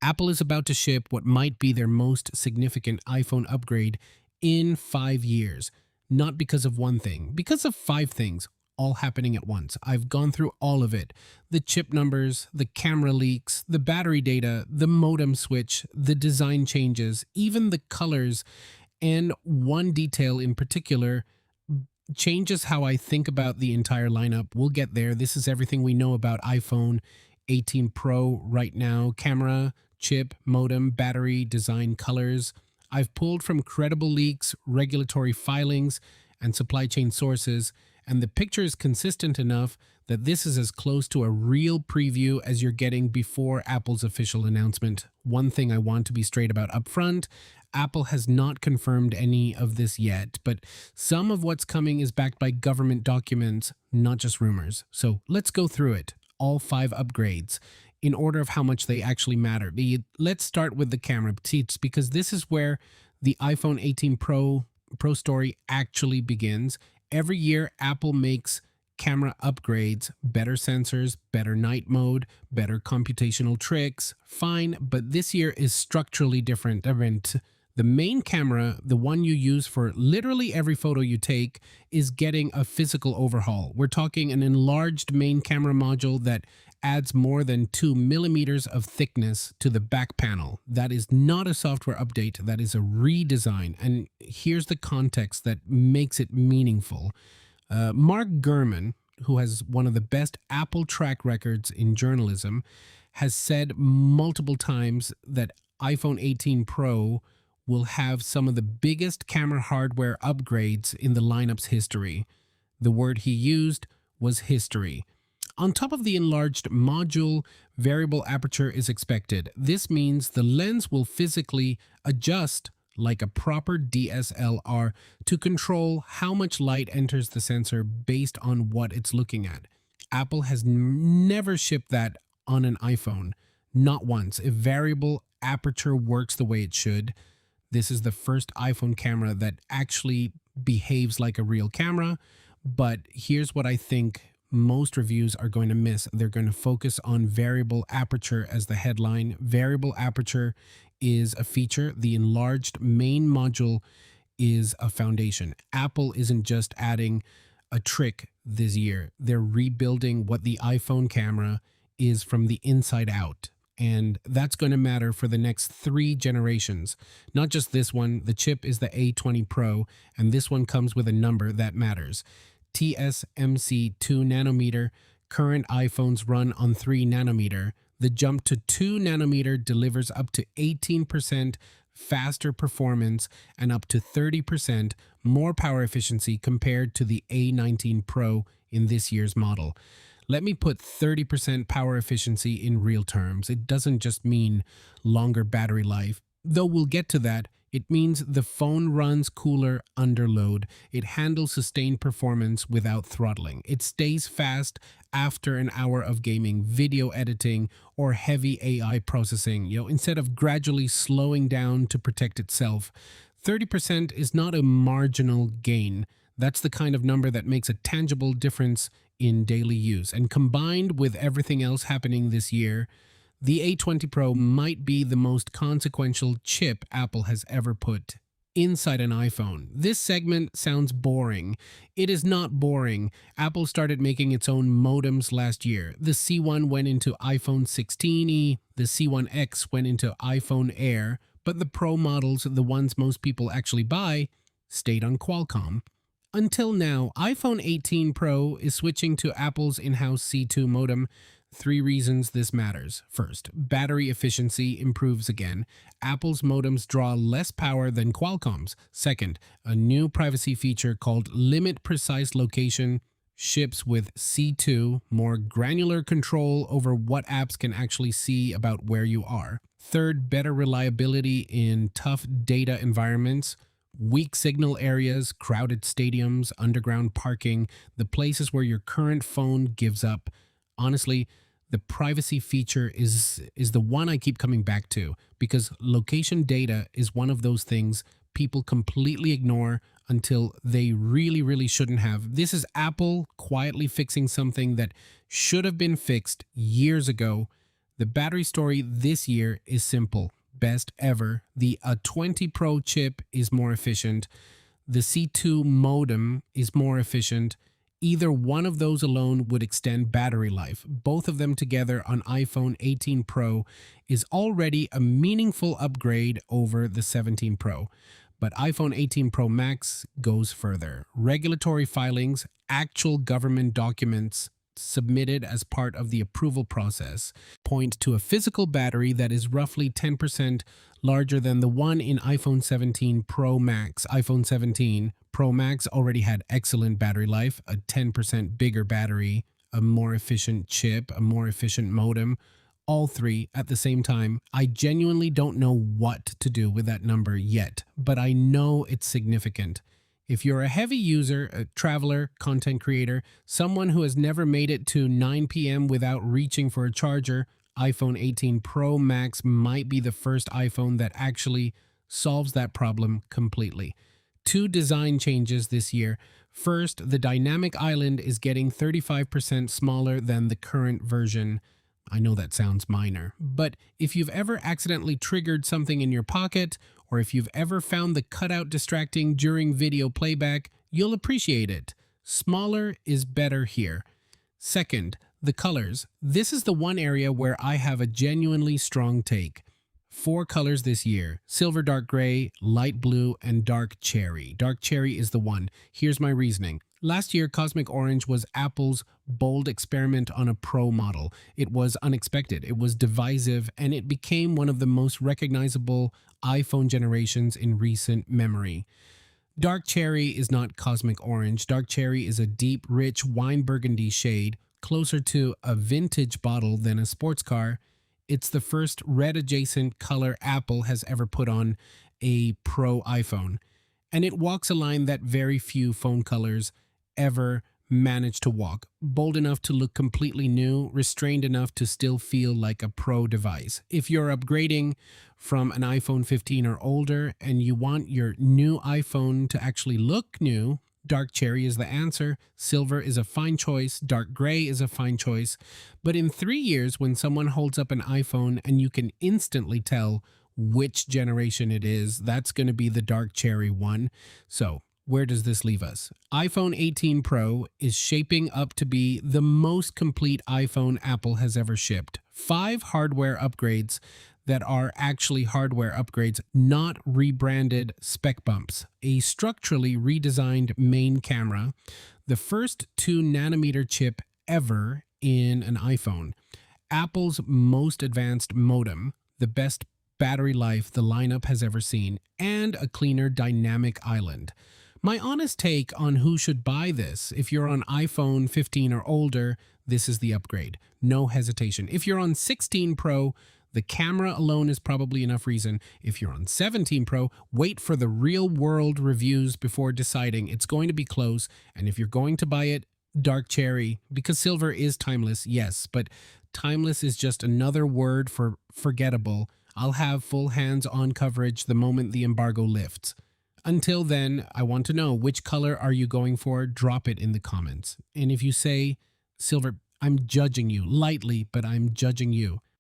Apple is about to ship what might be their most significant iPhone upgrade in 5 years. Not because of one thing, because of five things, all happening at once. I've gone through all of it: the chip numbers, the camera leaks, the battery data, the modem switch, the design changes, even the colors, and one detail in particular changes how I think about the entire lineup. We'll get there. This is everything we know about iPhone 18 Pro right now: camera, chip, modem, battery, design, colors. I've pulled from credible leaks, regulatory filings, and supply chain sources, and the picture is consistent enough that this is as close to a real preview as you're getting before Apple's official announcement. One thing I want to be straight about up front: Apple has not confirmed any of this yet, but some of what's coming is backed by government documents, not just rumors. So let's go through it, all five upgrades, in order of how much they actually matter. Let's start with the camera seats, because this is where the iPhone 18 Pro story actually begins. Every year, Apple makes camera upgrades: better sensors, better night mode, better computational tricks. Fine, but this year is structurally different. The main camera, the one you use for literally every photo you take, is getting a physical overhaul. We're talking an enlarged main camera module that adds more than 2 millimeters of thickness to the back panel. That is not a software update, that is a redesign. And here's the context that makes it meaningful. Mark Gurman, who has one of the best Apple track records in journalism, has said multiple times that iPhone 18 Pro will have some of the biggest camera hardware upgrades in the lineup's history. The word he used was history. On top of the enlarged module, variable aperture is expected. This means the lens will physically adjust like a proper DSLR to control how much light enters the sensor based on what it's looking at. Apple has never shipped that on an iPhone, not once. If variable aperture works the way it should, this is the first iPhone camera that actually behaves like a real camera. But here's what I think most reviews are going to miss. They're going to focus on variable aperture as the headline. Variable aperture is a feature. The enlarged main module is a foundation. Apple isn't just adding a trick this year. They're rebuilding what the iPhone camera is from the inside out. And that's going to matter for the next 3 generations. Not just this one. The chip is the A20 Pro, and this one comes with a number that matters: TSMC 2 nanometer. Current iPhones run on 3 nanometer. The jump to 2 nanometer delivers up to 18% faster performance and up to 30% more power efficiency compared to the A19 Pro in this year's model. Let me put 30% power efficiency in real terms. It doesn't just mean longer battery life, though we'll get to that. It means the phone runs cooler under load. It handles sustained performance without throttling. It stays fast after an hour of gaming, video editing, or heavy AI processing, instead of gradually slowing down to protect itself. 30% is not a marginal gain. That's the kind of number that makes a tangible difference in daily use. And combined with everything else happening this year, the A20 Pro might be the most consequential chip Apple has ever put inside an iPhone. This segment sounds boring. It is not boring. Apple started making its own modems last year. The C1 went into iPhone 16e, the C1X went into iPhone Air, but the Pro models, the ones most people actually buy, stayed on Qualcomm. Until now, iPhone 18 Pro is switching to Apple's in-house C2 modem. 3 reasons this matters. First, battery efficiency improves again. Apple's modems draw less power than Qualcomm's. Second, a new privacy feature called Limit Precise Location ships with C2, more granular control over what apps can actually see about where you are. Third, better reliability in tough data environments. Weak signal areas, crowded stadiums, underground parking, the places where your current phone gives up. Honestly, the privacy feature is the one I keep coming back to, because location data is one of those things people completely ignore until they really, really shouldn't have. This is Apple quietly fixing something that should have been fixed years ago. The battery story this year is simple. Best ever. The A20 Pro chip is more efficient. The C2 modem is more efficient. Either one of those alone would extend battery life. Both of them together on iPhone 18 Pro is already a meaningful upgrade over the 17 Pro. But iPhone 18 Pro Max goes further. Regulatory filings, actual government documents submitted as part of the approval process, point to a physical battery that is roughly 10% larger than the one in iPhone 17 Pro Max. iPhone 17 Pro Max already had excellent battery life, a 10% bigger battery, a more efficient chip, a more efficient modem, all three at the same time. I genuinely don't know what to do with that number yet, but I know it's significant. If you're a heavy user, a traveler, content creator, someone who has never made it to 9 p.m. without reaching for a charger, iPhone 18 Pro Max might be the first iPhone that actually solves that problem completely. Two design changes this year. First, the dynamic island is getting 35% smaller than the current version. I know that sounds minor, but if you've ever accidentally triggered something in your pocket, or if you've ever found the cutout distracting during video playback, you'll appreciate it. Smaller is better here. Second, the colors. This is the one area where I have a genuinely strong take. 4 colors this year: silver, dark gray, light blue, and dark cherry. Dark cherry is the one. Here's my reasoning. Last year, Cosmic Orange was Apple's bold experiment on a Pro model. It was unexpected, it was divisive, and it became one of the most recognizable iPhone generations in recent memory. Dark cherry is not Cosmic Orange. Dark cherry is a deep, rich wine burgundy shade, closer to a vintage bottle than a sports car. It's the first red-adjacent color Apple has ever put on a Pro iPhone, and it walks a line that very few phone colors ever manage to walk. Bold enough to look completely new, restrained enough to still feel like a Pro device. If you're upgrading from an iPhone 15 or older and you want your new iPhone to actually look new, dark cherry is the answer. Silver is a fine choice. Dark gray is a fine choice. But in 3 years, when someone holds up an iPhone and you can instantly tell which generation it is, that's going to be the dark cherry one. So where does this leave us? iPhone 18 Pro is shaping up to be the most complete iPhone Apple has ever shipped. 5 hardware upgrades that are actually hardware upgrades, not rebranded spec bumps. A structurally redesigned main camera, the first 2nm chip ever in an iPhone, Apple's most advanced modem, the best battery life the lineup has ever seen, and a cleaner dynamic island. My honest take on who should buy this: if you're on iPhone 15 or older, this is the upgrade. No hesitation. If you're on 16 Pro, the camera alone is probably enough reason. If you're on 17 Pro, wait for the real world reviews before deciding. It's going to be close. And if you're going to buy it, dark cherry, because silver is timeless, yes, but timeless is just another word for forgettable. I'll have full hands-on coverage the moment the embargo lifts. Until then, I want to know, which color are you going for? Drop it in the comments. And if you say silver, I'm judging you lightly, but I'm judging you.